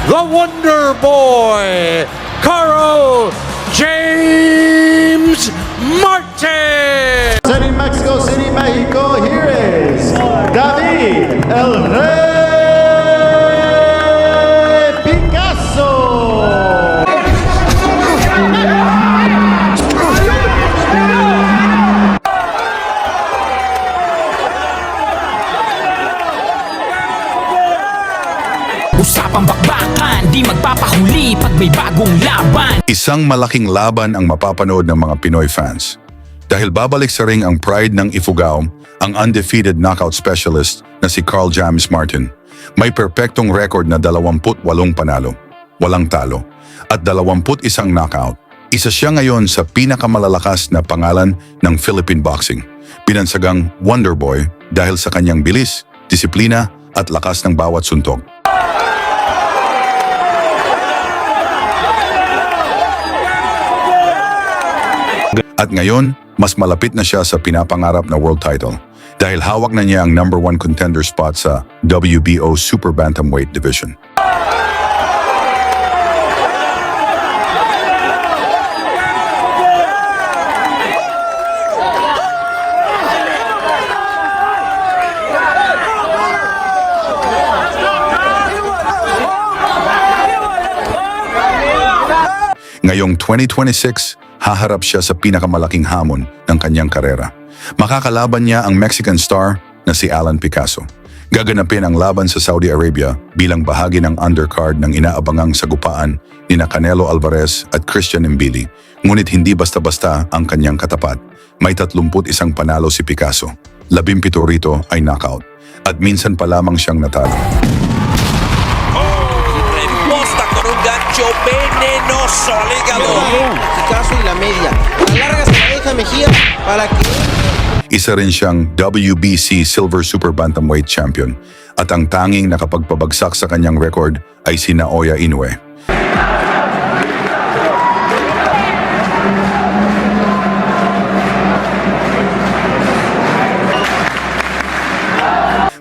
the Wonder Boy, Carl James Martin. Representing Mexico City, Mexico, here is David El Rey Picasso. Usapang bakbakan, di magpapahuli pag may bagong laban. Isang malaking laban ang mapapanood ng mga Pinoy fans. Dahil babalik sa ring ang pride ng Ifugao, ang undefeated knockout specialist na si Carl James Martin. May perpektong record na 28 panalo, walang talo, at 21 knockout. Isa siya ngayon sa pinakamalalakas na pangalan ng Philippine boxing. Binansagang Wonder Boy dahil sa kanyang bilis, disiplina at lakas ng bawat suntok. At ngayon, mas malapit na siya sa pinapangarap na world title dahil hawak na niya ang #1 contender spot sa WBO Super Bantamweight Division. Ngayong 2026, haharap siya sa pinakamalaking hamon ng kanyang karera. Makakalaban niya ang Mexican star na si Alan Picasso. Gaganapin ang laban sa Saudi Arabia bilang bahagi ng undercard ng inaabangang sagupaan ni Canelo Alvarez at Christian Mbili. Ngunit hindi basta-basta ang kanyang katapat. May 31 panalo si Picasso. 17 rito ay knockout. At minsan pa lamang siyang natalo. Respuesta con un gancho venenoso al hígado. Picasso y la media. La larga se la deja Mejía para que... Isa rin siyang WBC Silver Super Bantamweight Champion at ang tanging nakapagpabagsak sa kanyang record ay si Naoya Inoue.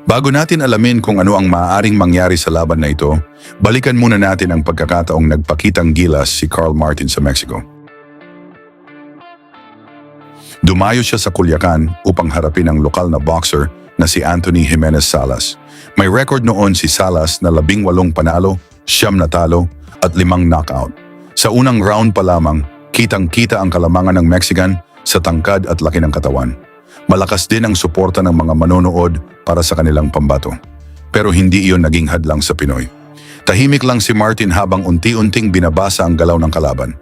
Bago natin alamin kung ano ang maaaring mangyari sa laban na ito, balikan muna natin ang pagkakataong nagpakitang gilas si Carl Martin sa Mexico. Dumayo siya sa Culiacan upang harapin ang lokal na boxer na si Anthony Jimenez Salas. May record noon si Salas na 18 panalo, 9 natalo at 5 knockout. Sa unang round pa lamang, kitang-kita ang kalamangan ng Mexican sa tangkad at laki ng katawan. Malakas din ang suporta ng mga manonood para sa kanilang pambato. Pero hindi iyon naging hadlang sa Pinoy. Tahimik lang si Martin habang unti-unting binabasa ang galaw ng kalaban.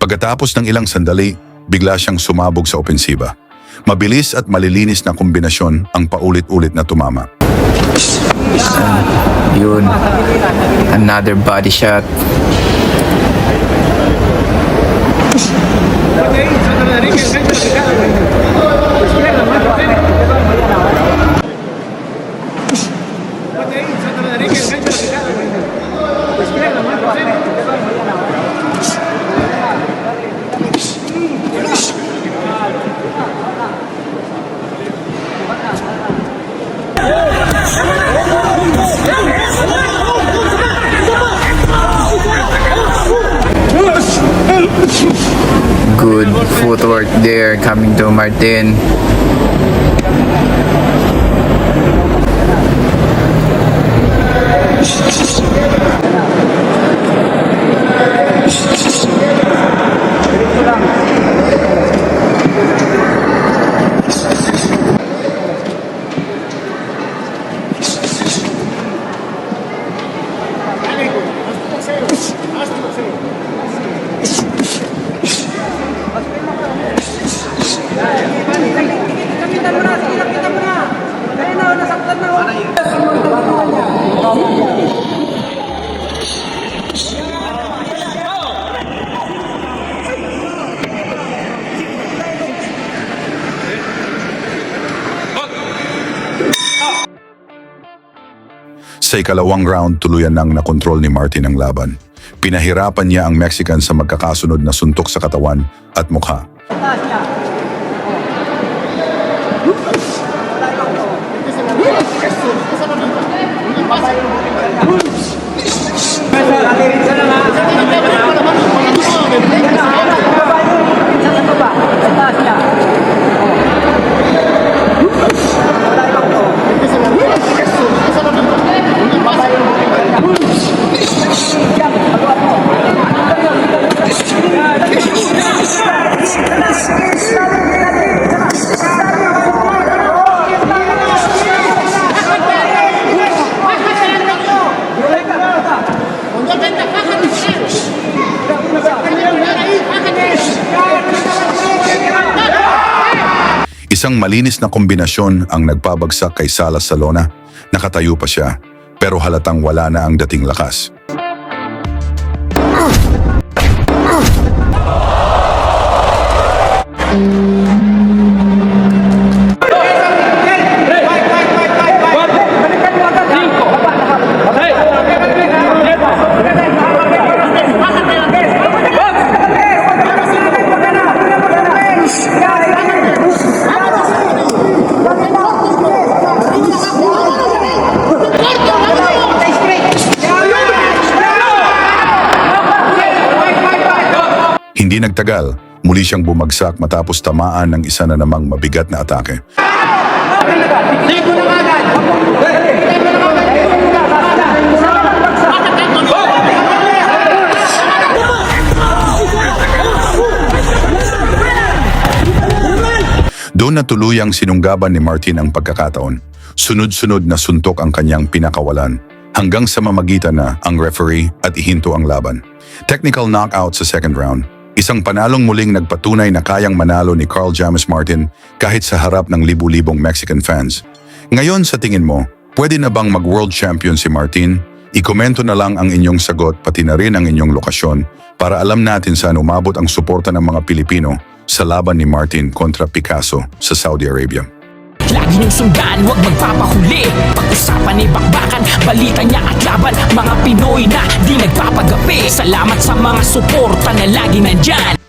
Pagkatapos ng ilang sandali, bigla siyang sumabog sa opensiba. Mabilis at malilinis na kombinasyon ang paulit-ulit na tumama. Yun. Another body shot. Good footwork there coming to Martin. Sa ikalawang round, tuluyan nang nakontrol ni Martin ang laban. Pinahirapan niya ang Mexican sa magkakasunod na suntok sa katawan at mukha. Isang malinis na kombinasyon ang nagpabagsak kay Salas sa lona. Nakatayo pa siya, pero halatang wala na ang dating lakas. Hindi nagtagal, muli siyang bumagsak matapos tamaan ng isa na namang mabigat na atake. Doon na tuluyang sinunggaban ni Martin ang pagkakataon. Sunod-sunod na suntok ang kanyang pinakawalan hanggang sa mamagitan na ang referee at ihinto ang laban. Technical knockout sa second round. Isang panalong muling nagpatunay na kayang manalo ni Carl James Martin kahit sa harap ng libu-libong Mexican fans. Ngayon sa tingin mo, pwede na bang mag-world champion si Martin? I-komento na lang ang inyong sagot pati na rin ang inyong lokasyon para alam natin saan umabot ang suporta ng mga Pilipino sa laban ni Martin kontra Picasso sa Saudi Arabia. Lagi niyong sundan, huwag magpapahuli. Pag-usapan ni bakbakan, balita niya at laban. Mga Pinoy na di nagpapagapi. Salamat sa mga suporta na lagi nandyan.